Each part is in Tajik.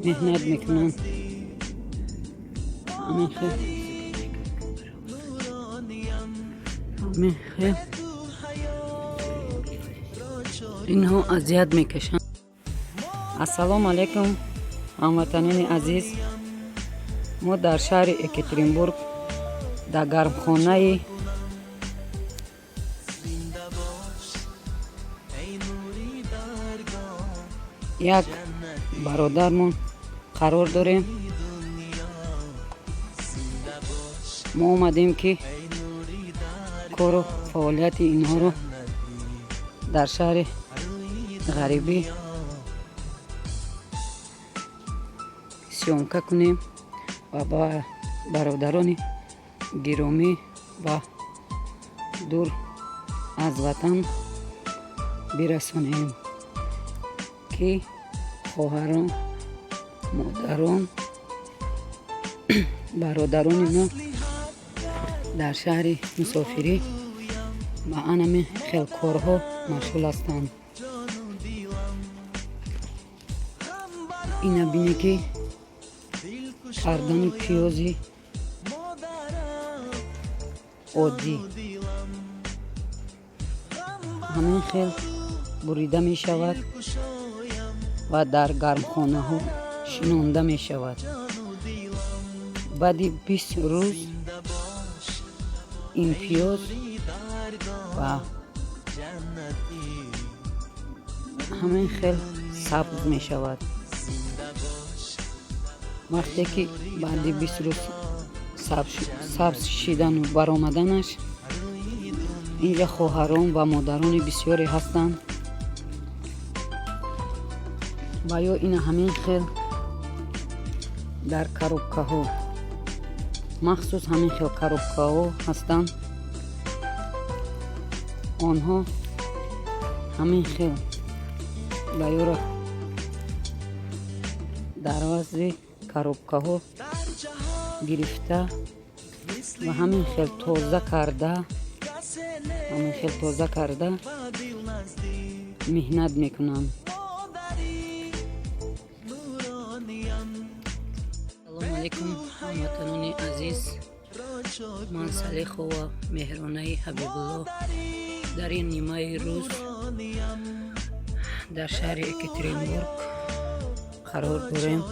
مهنت میکنن. همین خیلی اینها اذیت میکشن. السلام علیکم هموطنان عزیز. ما در شهر екатеринбург در گرمخانه یک برادرمون قرار داریم. ما اومدیم که کار و فعالیت اینها رو در شهر غریبی سیامکه کنیم و با برادران گرامی و دور از وطن برسانیم که خواهران، مادران، برادران ما در شهر مسافری و انمی خیلی کارها مشغول هستند. اینا بینه که کردن پیازی عادی همین خیلی بریده می شود و در گرمخانه ها شنانده می شود. بعد 20 روز این پیاز و همین خیلی سبز می شود. وقتی که بعد 20 روز سبز شدن و برآمدنش، اینجا خواهران و مادران بسیاری هستند و یا این همین خیلی در کروبکه ها، مخصوص همین خیلی کروبکه ها هستند. آنها همین خیلی بایورا در وزن کروبکه ها گرفته و همین خیلی تازه کرده مهنت میکنم. سلام علیکم هموطنان عزیز. من صالح و مهرانه حبیب الله در این نیمه روز در شهر екатеринбург قرار داریم.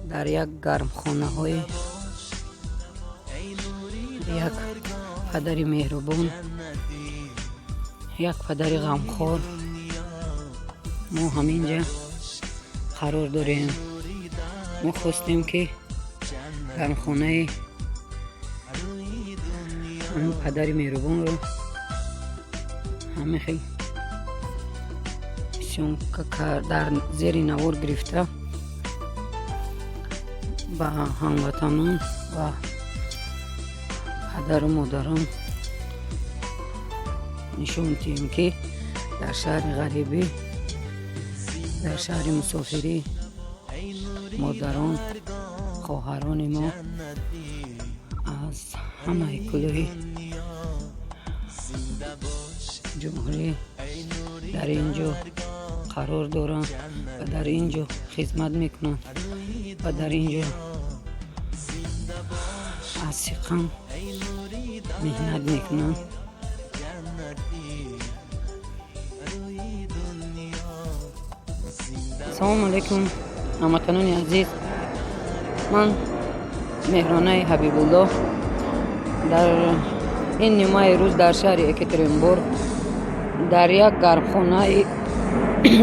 در یک گرمخانه های یک پدر مهربان، یک پدر غمخوار ما همینجا قرار داریم. ما خواستیم که گرمخانه همین پدر مهربان رو همه خیلی در زیر نوار گرفته با هموطنان و پدر و مادران نشون دیم که در شهر غریبی، در شهر مسافری، مادران، خواهران ما از همه کلوی جمهوری در اینجا قرار دارن و در اینجا خدمت میکنن و در اینجا از سقم مهنت میکنن. سلام علیکم هموطنان عزیز. من مهرانه حبیب الله در این نیمه روز در شهر екатеринбург در یک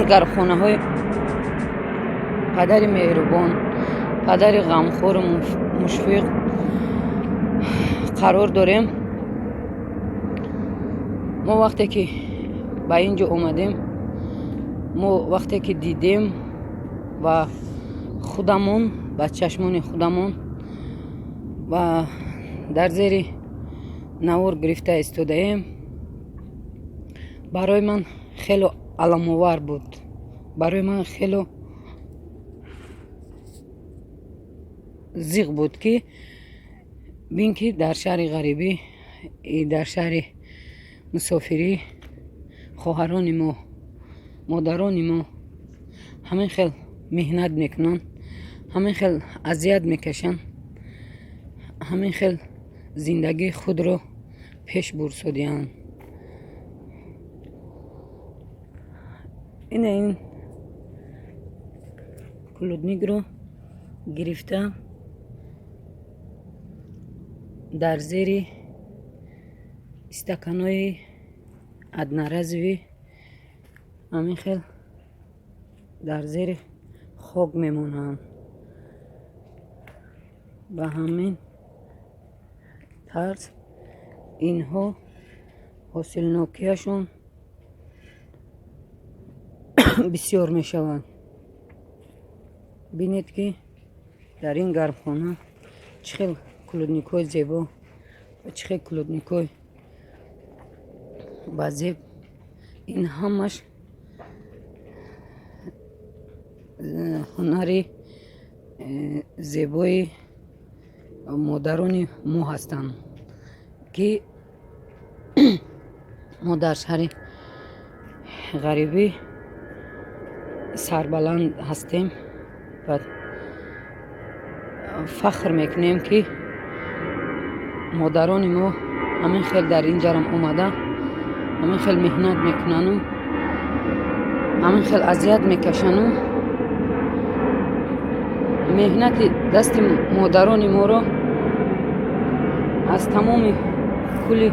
گرمخانه های پدر مهربان، پدر غمخوار و مشفق قرار داریم. ما وقتی که به اینجا اومدیم، ما وقتی که دیدیم و خودمون با چشمان خودمون و در زیر نور گرفته ایستاده ایم، برای من خیلی علام‌آور بود. برای من خیلی زیغ بود که بین که در شهر غریبی، در شهر مسافری خواهران ما، مادران ما همین خیلی меҳнат мекунанд, ҳамин хел азият мекашанд, ҳамин хел зиндагии худро пеш бурсудиянд. ин клубникро гирифта дар зери стаканои одноразови ҳамин хел дар зери хок мемонанд. ба ҳамин тарз инҳо ҳосилнокияшон бисёр мешаванд. бинед ки дар ин гармхона чӣ хел клубникҳои зебо ва чӣ хел клубникҳои ба зеб. ин ҳамаш ҳунари зебои модарони мо ҳастанд ки мо дар шаҳри ғарибӣ сарбаланд ҳастем ва фахр мекунем ки модарони мо ҳамин хел дар ин ҷарм омада ҳамин хел меҳнат мекунанду ҳамин хел азият мекашанду меҳнати дасти модарони моро аз тамоми кулли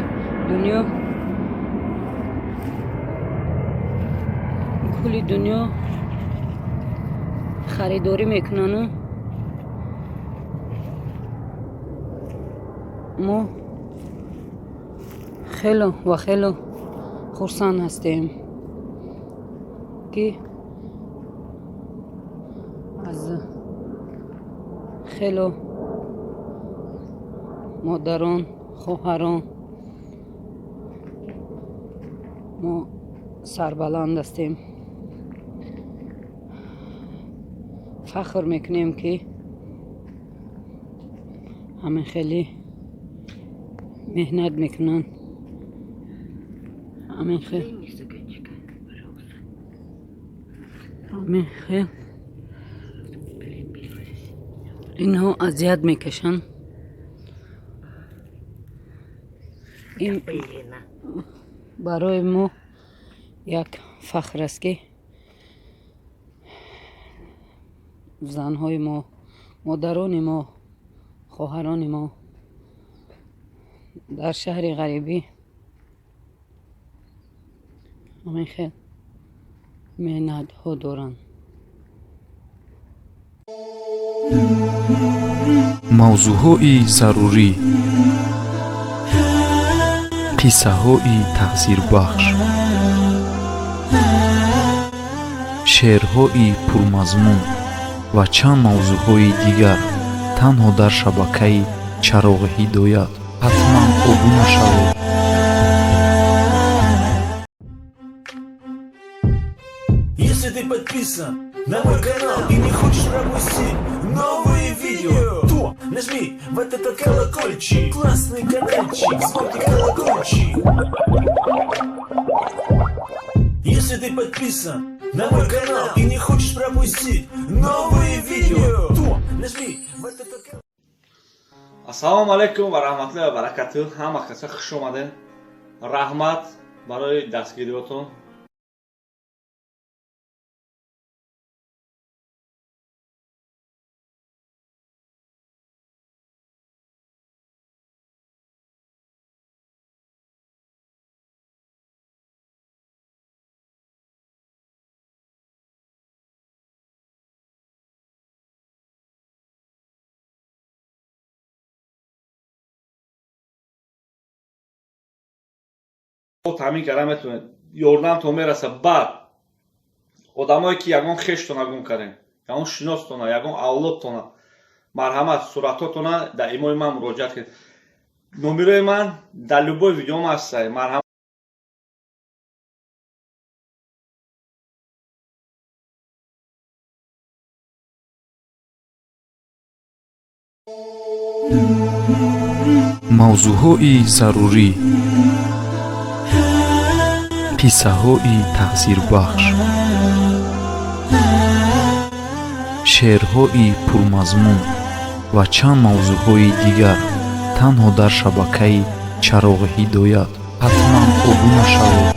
дунё харидорӣ мекунанду мо хело ва хело хурсанд ҳастем ки аз хело модарон, хоҳарон мо сарбаланд ҳастем. фахр мекунем ки ҳамин хели меҳнат мекунанд, ҳамин хел инҳо азият мекашанд. ин барои мо як фахр аст ки занҳои мо, модарони мо, хоҳарони мо дар шаҳри ғарибӣ ҳамин хел меҳнатҳо доранд. мавзӯъҳои зарурӣ, қиссаҳои таъсирбахш, шеърҳои пурмазмун ва чанд мавзӯъҳои дигар танҳо дар шабакаи Чароғи ҳидоят. ҳатман обуна шавед. Если ты подписан на мой канал и не хочешь пропустить новые видео, то нажми вот этот колокольчик, классный каналчик, звонкий колокольчик. Если ты подписан на мой канал и не хочешь пропустить новые видео, то нажми вот этот колокольчик. Ассалому алайкум ва раҳматуллоҳи ва баракатуҳ. Ҳама каса хуш омадед. Раҳмат барои дастгириётон. тамин карда метавонед ёрдамтон мераса. баъд одамое ки ягон хештона гум кардем, ягон шиностона, ягон авлодтона, марҳамат суратотона дар имои ман муроҷиат кунед. номерои ман дар любой видеом ҳастад. марҳамат. мавзӯъҳои зарурӣ, қиссаҳои таъсирбахш, шеърҳои пурмазмун ва чанд мавзӯъҳои дигар танҳо дар шабакаи Чароғи ҳидоят. ҳатман обуна шавед.